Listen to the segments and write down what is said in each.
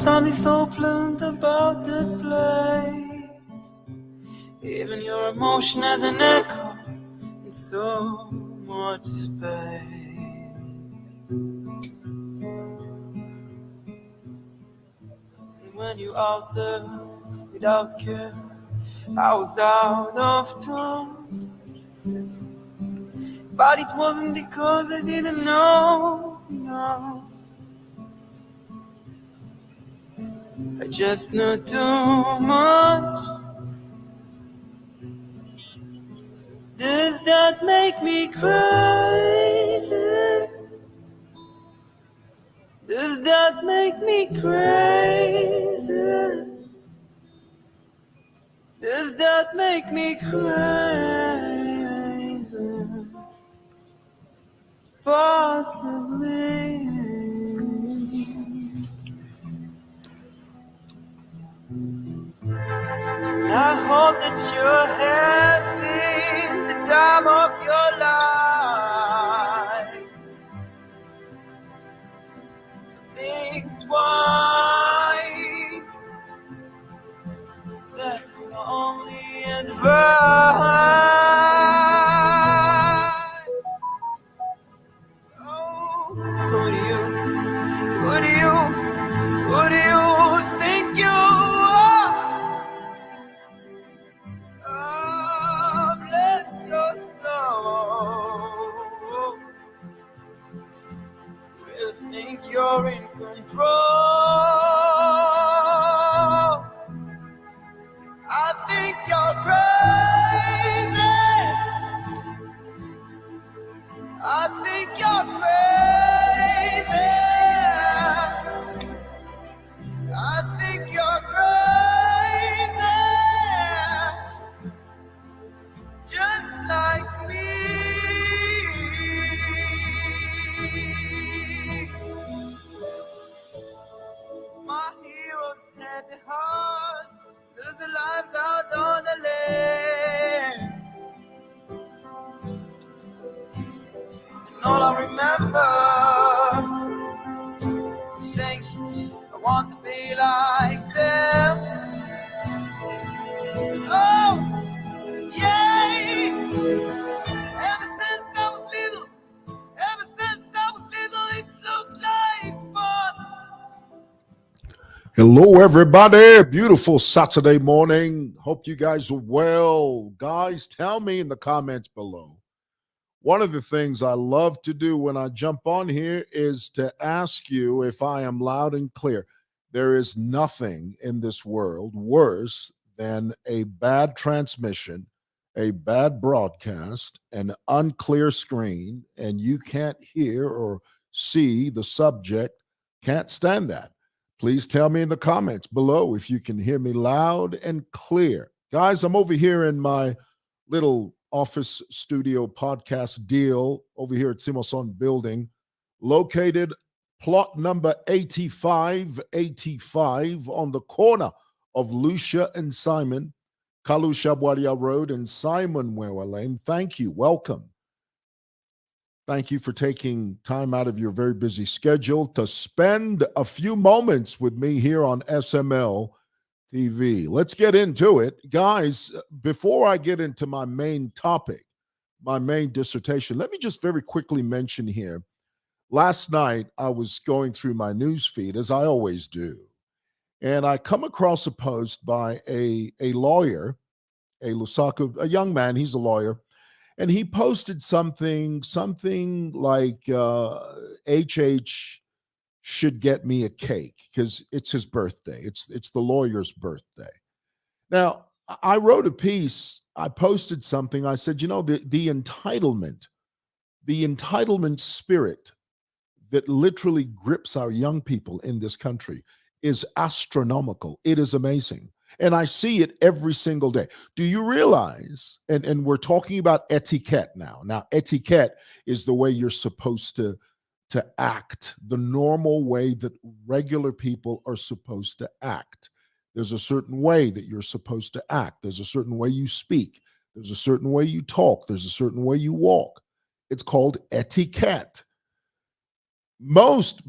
something so pleasant about that place. Even your emotion had an echo in so much space. And when you're out there without care, I was out of tune. But it wasn't because I didn't know, no. I just knew too much. Does that make me crazy? Does that make me crazy? Does that make me crazy? Possibly. And I hope that you're having the time of your life. Think twice. That's my only advice. Oh, who do you think you are? Oh, bless your soul. You think you're in control? I think you're crazy. I think you're crazy. I think you're crazy. Just like me. My heroes had the heart, lose their lives out on the land. And all I remember is thinking I want to be like them. Oh, yay! Ever since I was little, it looked like fun. Hello, everybody. Beautiful Saturday morning. Hope you guys are well. Guys, tell me in the comments below. One of the things I love to do when I jump on here is to ask you if I am loud and clear. There is nothing in this world worse than a bad transmission, a bad broadcast, an unclear screen, and you can't hear or see the subject. Can't stand that. Please tell me in the comments below if you can hear me loud and clear. Guys, I'm over here in my little office studio podcast deal over here at Simoson Building, located plot number 8585 on the corner of Lucia and Simon, Kalu Shabwadia Road and Simon Wewa Lane. Thank you. Welcome. Thank you for taking time out of your very busy schedule to spend a few moments with me here on SML TV. Let's get into it. Guys, before I get into my main topic, my main dissertation, let me just very quickly mention here. Last night, I was going through my news feed, as I always do, and I come across a post by a lawyer, a Lusaka, a young man, he's a lawyer, and he posted something like HH should get me a cake because it's his birthday. It's the lawyer's birthday. Now, I wrote a piece. I posted something. I said, you know, the entitlement spirit that literally grips our young people in this country is astronomical. It is amazing. And I see it every single day. Do you realize, and we're talking about etiquette now. Now, etiquette is the way you're supposed to act, the normal way that regular people are supposed to act. There's a certain way that you're supposed to act. There's a certain way you speak. There's a certain way you talk. There's a certain way you walk. It's called etiquette. Most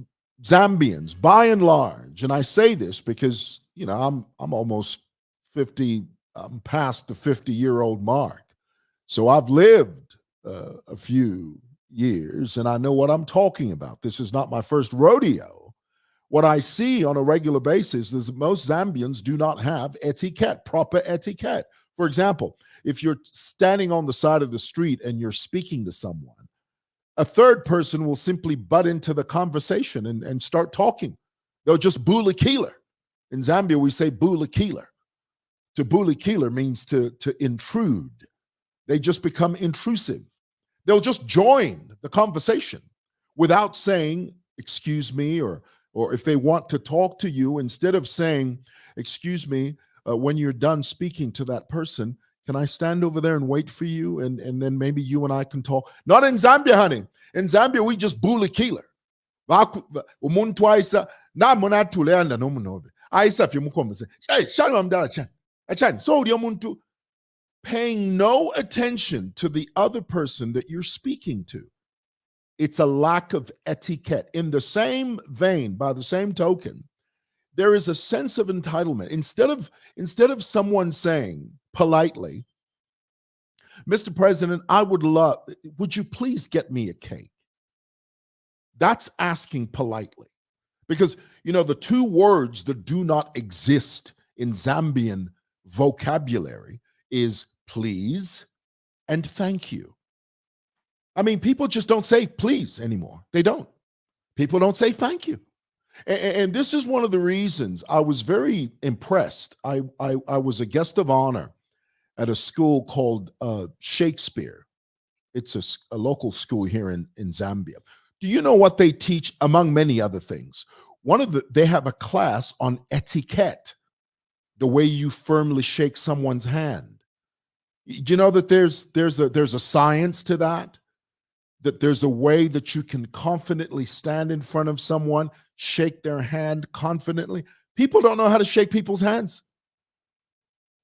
Zambians, by and large, and I say this because I'm almost 50. I'm past the 50-year-old mark, so I've lived a few years, and I know what I'm talking about. This is not my first rodeo. What I see on a regular basis is that most Zambians do not have etiquette, proper etiquette. For example, if you're standing on the side of the street and you're speaking to someone, a third person will simply butt into the conversation and start talking. They'll just bula keeler. In Zambia, we say bula keeler. To bula keeler means to intrude. They just become intrusive. They'll just join the conversation without saying, excuse me, or if they want to talk to you, instead of saying, excuse me, when you're done speaking to that person, can I stand over there and wait for you? And then maybe you and I can talk. Not in Zambia, honey. In Zambia, we just bula keeler. Umuntu ayisa na mona tulenda no munobe. Ayisa fi mukomse. Hey, shani mamdala chan. Achan. So the umuntu paying no attention to the other person that you're speaking to. It's a lack of etiquette. In the same vein, by the same token, there is a sense of entitlement. Instead of someone saying politely, Mr. President, would you please get me a cake? That's asking politely. Because, the two words that do not exist in Zambian vocabulary is please and thank you. I mean, people just don't say please anymore. They don't. People don't say thank you. And this is one of the reasons I was very impressed. I was a guest of honor at a school called Shakespeare. It's a local school here in Zambia. Do you know what they teach, among many other things? They have a class on etiquette, the way you firmly shake someone's hand. Do you know that there's a science to that? That there's a way that you can confidently stand in front of someone, shake their hand confidently. People don't know how to shake people's hands.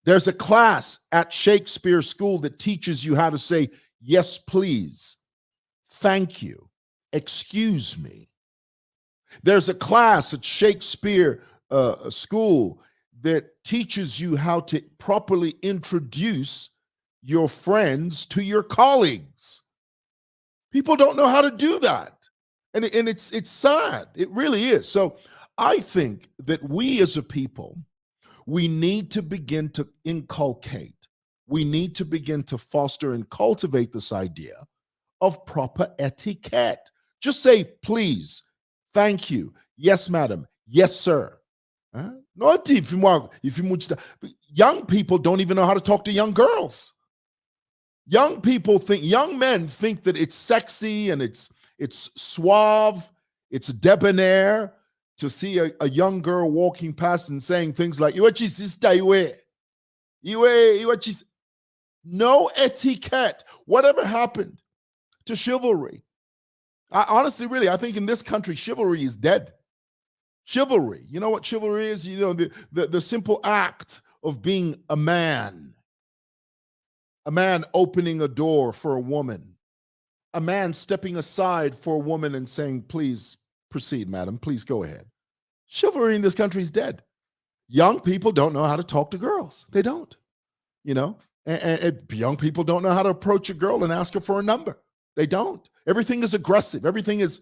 There's a class at Shakespeare School that teaches you how to say, yes, please, thank you, excuse me. There's a class at Shakespeare School that teaches you how to properly introduce your friends to your colleagues. People don't know how to do that. And it's sad. It really is. So I think that we as a people, we need to begin to inculcate, we need to begin to foster and cultivate this idea of proper etiquette. Just say, please, thank you, yes, madam, yes, sir. Not if you young people don't even know how to talk to young girls. Young men think that it's sexy and it's suave, it's debonair to see a young girl walking past and saying things like, "Iwachi sister, iwe. No etiquette. Whatever happened to chivalry? Honestly, really, I think in this country, chivalry is dead. Chivalry. You know what chivalry is? The simple act of being a man opening a door for a woman, a man stepping aside for a woman and saying, please proceed, madam, please go ahead. Chivalry in this country is dead. Young people don't know how to talk to girls. They don't, and young people don't know how to approach a girl and ask her for a number. They don't. Everything is aggressive. Everything is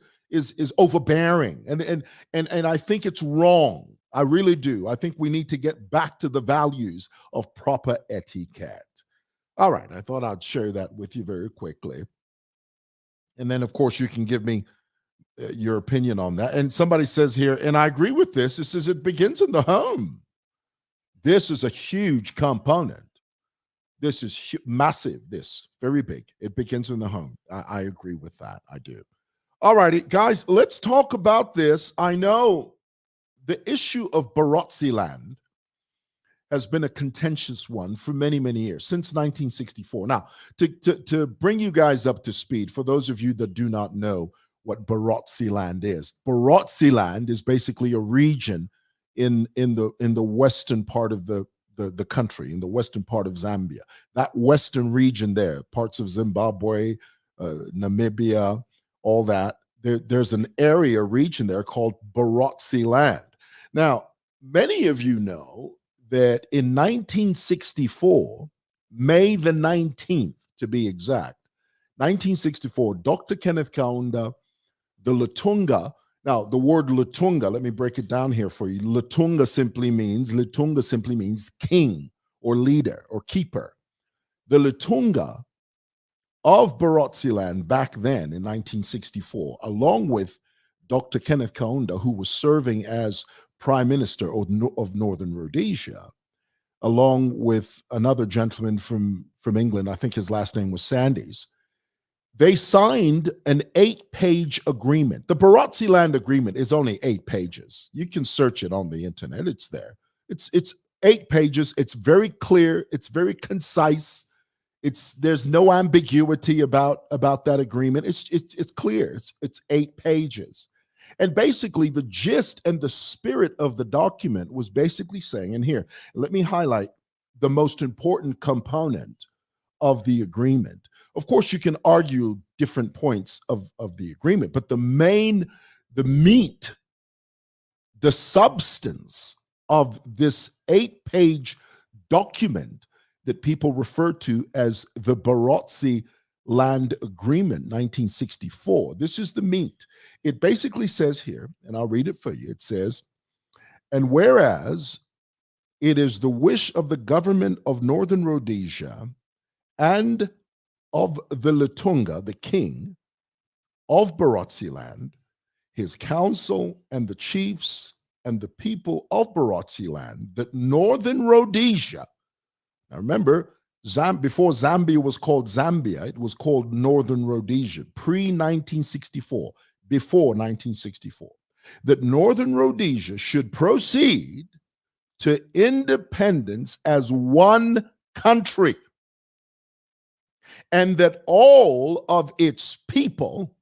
overbearing. And I think it's wrong. I really do. I think we need to get back to the values of proper etiquette. All right, I thought I'd share that with you very quickly. And then, of course, you can give me your opinion on that. And somebody says here, and I agree with this, it says it begins in the home. This is a huge component. This is massive, very big. It begins in the home. I agree with that. I do. All righty, guys, let's talk about this. I know the issue of Barotseland has been a contentious one for many, many years, since 1964. Now, to bring you guys up to speed, for those of you that do not know what Barotseland is basically a region in the western part of the country, in the western part of Zambia. That western region there, parts of Zimbabwe, Namibia, all that, there's an area, region there called Barotseland. Now, many of you know that in 1964, May the 19th, to be exact, 1964, Dr. Kenneth Kaunda, the Lutunga. Now, the word Lutunga, let me break it down here for you. Lutunga simply means king or leader or keeper. The Lutunga of Barotseland back then in 1964, along with Dr. Kenneth Kaunda, who was serving as Prime Minister of Northern Rhodesia, along with another gentleman from England, I think his last name was Sandys, they signed an 8-page agreement. The Barotseland agreement is only 8 pages. You can search it on the internet. It's there. It's 8 pages. It's very clear. It's very concise. There's no ambiguity about that agreement. It's clear. It's 8 pages. And basically the gist and the spirit of the document was basically saying, and here, let me highlight the most important component of the agreement. Of course, you can argue different points of the agreement, but the meat, the substance of this 8-page document that people refer to as the Barotseland Agreement, 1964. This is the meat. It basically says here, and I'll read it for you. It says, and whereas it is the wish of the government of Northern Rhodesia and of the Lutunga, the king of Barotseland, his council and the chiefs and the people of Barotseland, that Northern Rhodesia, now remember, before Zambia was called Zambia, it was called Northern Rhodesia, pre-1964, before 1964, that Northern Rhodesia should proceed to independence as one country, and that all of its people,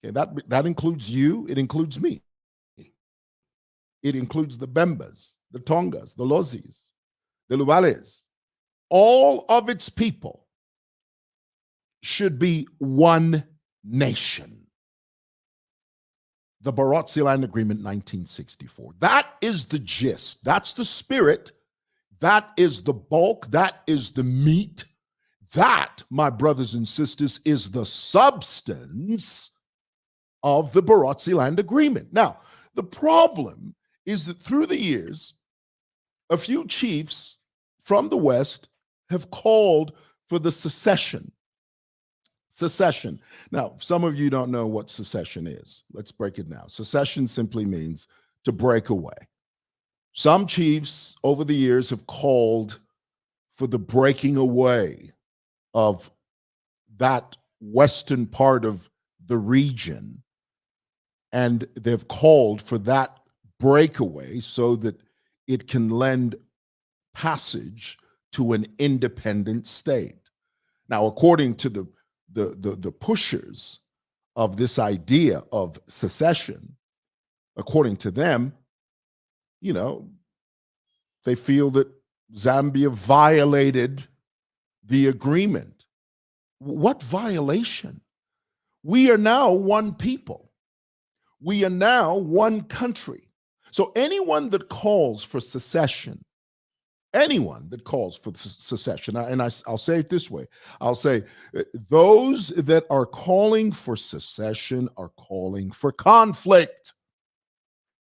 okay, that includes you, it includes me, it includes the Bembas, the Tongas, the Lozis, the Luales, all of its people should be one nation. The Barotseland Agreement, 1964. That is the gist. That's the spirit. That is the bulk. That is the meat. That, my brothers and sisters, is the substance of the Barotseland Agreement. Now, the problem is that through the years, a few chiefs from the West have called for the secession. Secession. Now, some of you don't know what secession is. Let's break it down. Secession simply means to break away. Some chiefs over the years have called for the breaking away of that western part of the region, and they've called for that breakaway so that it can lend passage to an independent state. Now, according to the pushers of this idea of secession, according to them, you know, they feel that Zambia violated the agreement. What violation? We are now one people. We are now one country. So anyone that calls for secession, anyone that calls for secession, and I'll say it this way, I'll say those that are calling for secession are calling for conflict.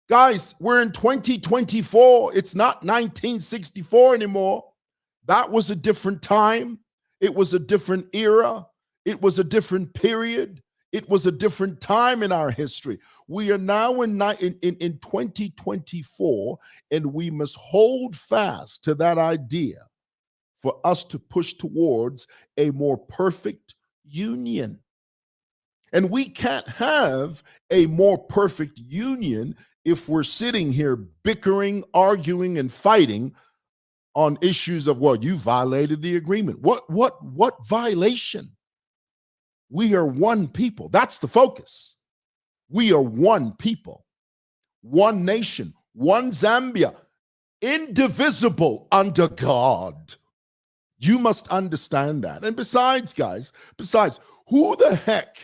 Guys, we're in 2024. It's not 1964 anymore. That was a different time. It was a different era. It was a different period. It was a different time in our history. We are now in 2024, and we must hold fast to that idea for us to push towards a more perfect union. And we can't have a more perfect union if we're sitting here bickering, arguing, and fighting on issues of, well, you violated the agreement. What violation? We are one people. That's the focus. We are one people, one nation, one Zambia, indivisible under God. You must understand that. And besides, guys, who the heck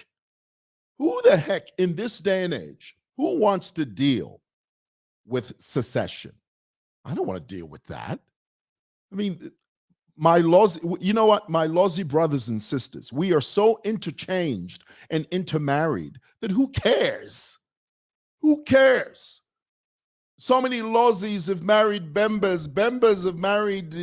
Who the heck in this day and age, who wants to deal with secession? I don't want to deal with that. I mean, my laws, you know what? My Lawsy brothers and sisters, we are so interchanged and intermarried that who cares? Who cares? So many Lawsies have married Bembas. Bembas have married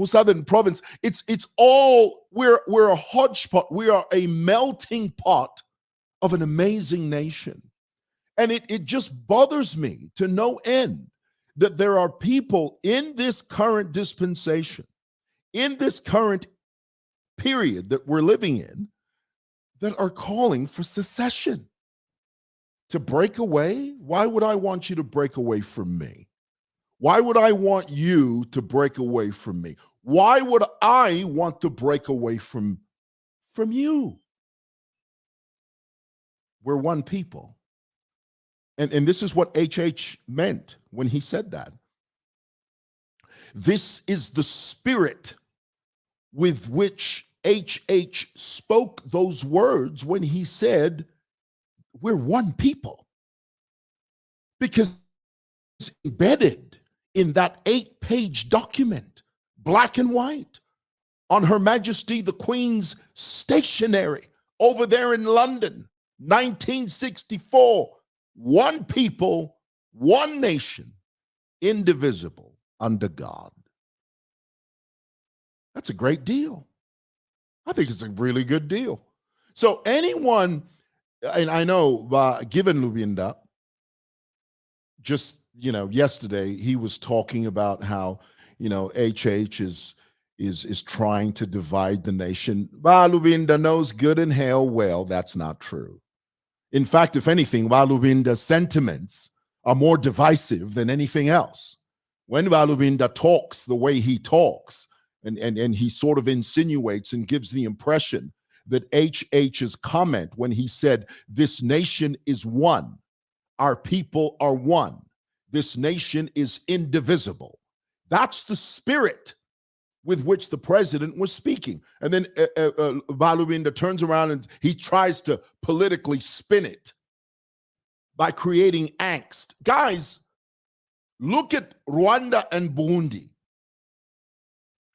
Southern Province. It's all we're a hodgepodge. We are a melting pot of an amazing nation. And it just bothers me to no end that there are people in this current dispensation, in this current period that we're living in, that are calling for secession, to break away. Why would I want you to break away from me? Why would I want you to break away from me? Why would I want to break away from you? We're one people. And this is what HH meant when he said that. This is the spirit with which HH spoke those words when he said, we're one people. Because it's embedded in that 8-page document, black and white, on Her Majesty the Queen's stationery over there in London, 1964. One people, one nation, indivisible under God. That's a great deal. I think it's a really good deal. So anyone, and I know, given Lubinda, just, yesterday he was talking about how, HH is trying to divide the nation. Lubinda knows good and hell well that's not true. In fact, if anything, Walubinda's sentiments are more divisive than anything else. When Walubinda talks the way he talks, and he sort of insinuates and gives the impression that HH's comment when he said, this nation is one, our people are one, this nation is indivisible. That's the spirit with which the president was speaking. And then Balubinda turns around and he tries to politically spin it by creating angst. Guys, look at Rwanda and Burundi.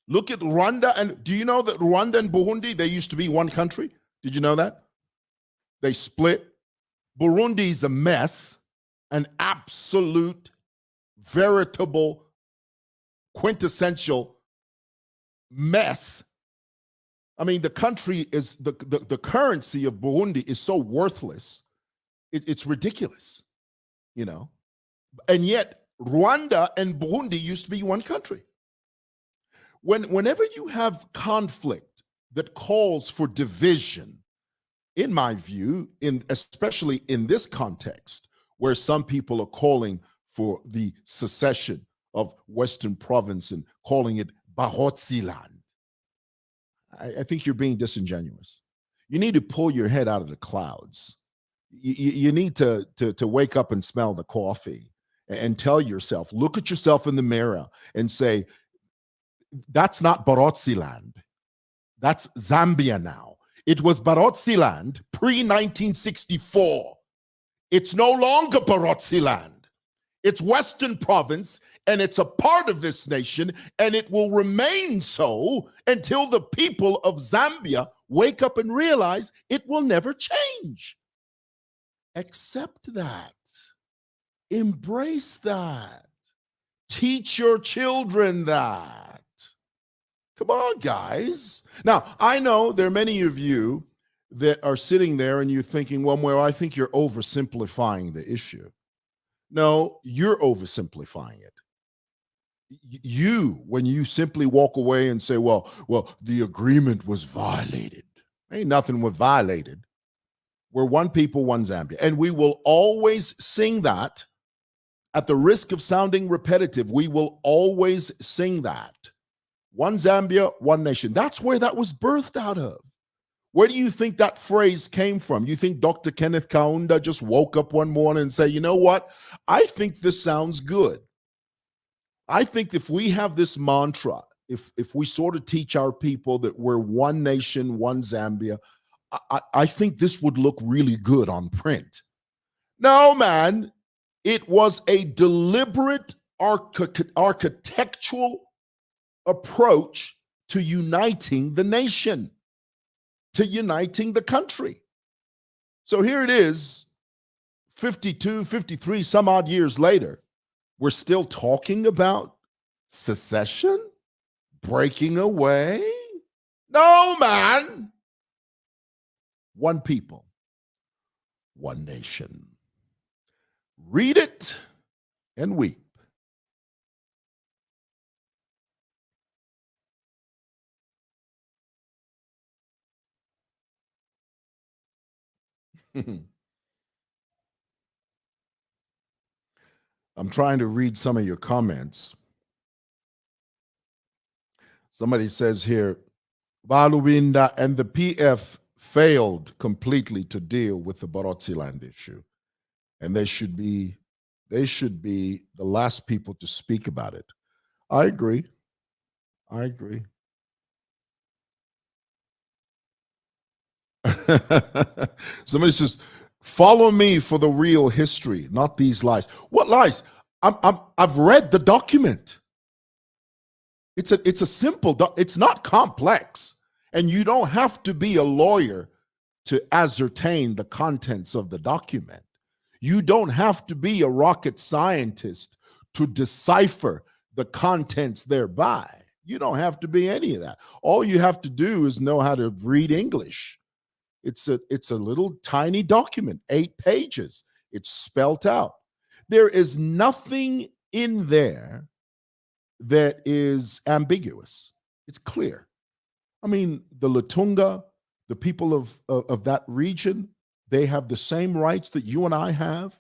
Look at Rwanda, and do you know that Rwanda and Burundi, they used to be one country? Did you know that? They split. Burundi's a mess, an absolute, veritable, quintessential mess. I mean, the country is, the currency of Burundi is so worthless. It's ridiculous, And yet, Rwanda and Burundi used to be one country. Whenever you have conflict that calls for division, in my view, especially in this context, where some people are calling for the secession of Western Province and calling it Barotseland, I think you're being disingenuous. You need to pull your head out of the clouds. You need to wake up and smell the coffee and tell yourself, look at yourself in the mirror and say, that's not Barotseland. That's Zambia now. It was Barotseland pre-1964. It's no longer Barotseland. It's Western Province, and it's a part of this nation, and it will remain so until the people of Zambia wake up and realize it will never change. Accept that. Embrace that. Teach your children that. Come on, guys. Now, I know there are many of you that are sitting there and you're thinking, well, I think you're oversimplifying the issue. No, you're oversimplifying it. When you simply walk away and say, well, the agreement was violated. Ain't nothing was violated. We're one people, one Zambia. And we will always sing that. At the risk of sounding repetitive, we will always sing that. One Zambia, one nation. That's where that was birthed out of. Where do you think that phrase came from? You think Dr. Kenneth Kaunda just woke up one morning and say, you know what? I think this sounds good. I think if we have this mantra if we sort of teach our people that we're one nation, one Zambia, I think this would look really good on print. No, man, it was a deliberate architectural approach to uniting the nation, to uniting the country. So here it is, 52, 53, some odd years later, we're still talking about secession, breaking away. No, man. One people, one nation. Read it and weep. I'm trying to read some of your comments. Somebody says here, Balubinda and the PF failed completely to deal with the Barotseland issue. And they should be the last people to speak about it. I agree. Somebody says, follow me for the real history, not these lies. What lies? I've read the document. It's a simple, it's not complex. And you don't have to be a lawyer to ascertain the contents of the document. You don't have to be a rocket scientist to decipher the contents thereby. You don't have to be any of that. All you have to do is know how to read English. It's a little tiny document, 8 pages. It's spelt out. There is nothing in there that is ambiguous. It's clear. I mean, the Lutunga, the people of that region, they have the same rights that you and I have.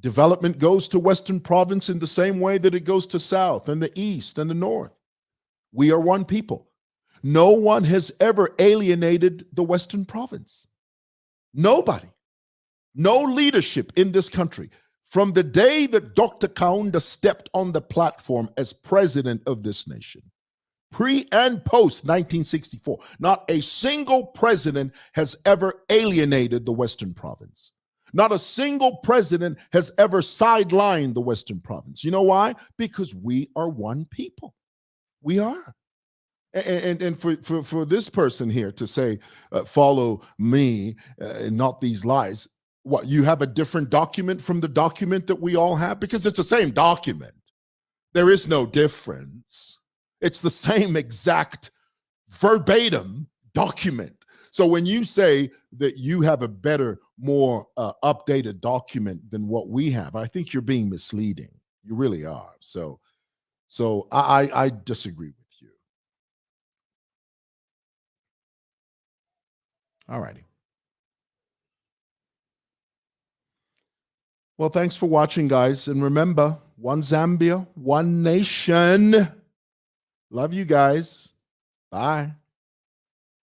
Development goes to Western Province in the same way that it goes to South and the East and the North. We are one people. No one has ever alienated the Western Province. Nobody. No leadership in this country. From the day that Dr. Kaunda stepped on the platform as president of this nation, pre and post 1964, not a single president has ever alienated the Western Province. Not a single president has ever sidelined the Western Province. You know why? Because we are one people. We are. And for this person here to say, follow me and not these lies, what, you have a different document from the document that we all have? Because it's the same document. There is no difference. It's the same exact verbatim document. So when you say that you have a better, more updated document than what we have, I think you're being misleading. You really are. So I disagree with you. All righty. Well, thanks for watching, guys. And remember, one Zambia, one nation. Love you guys. Bye.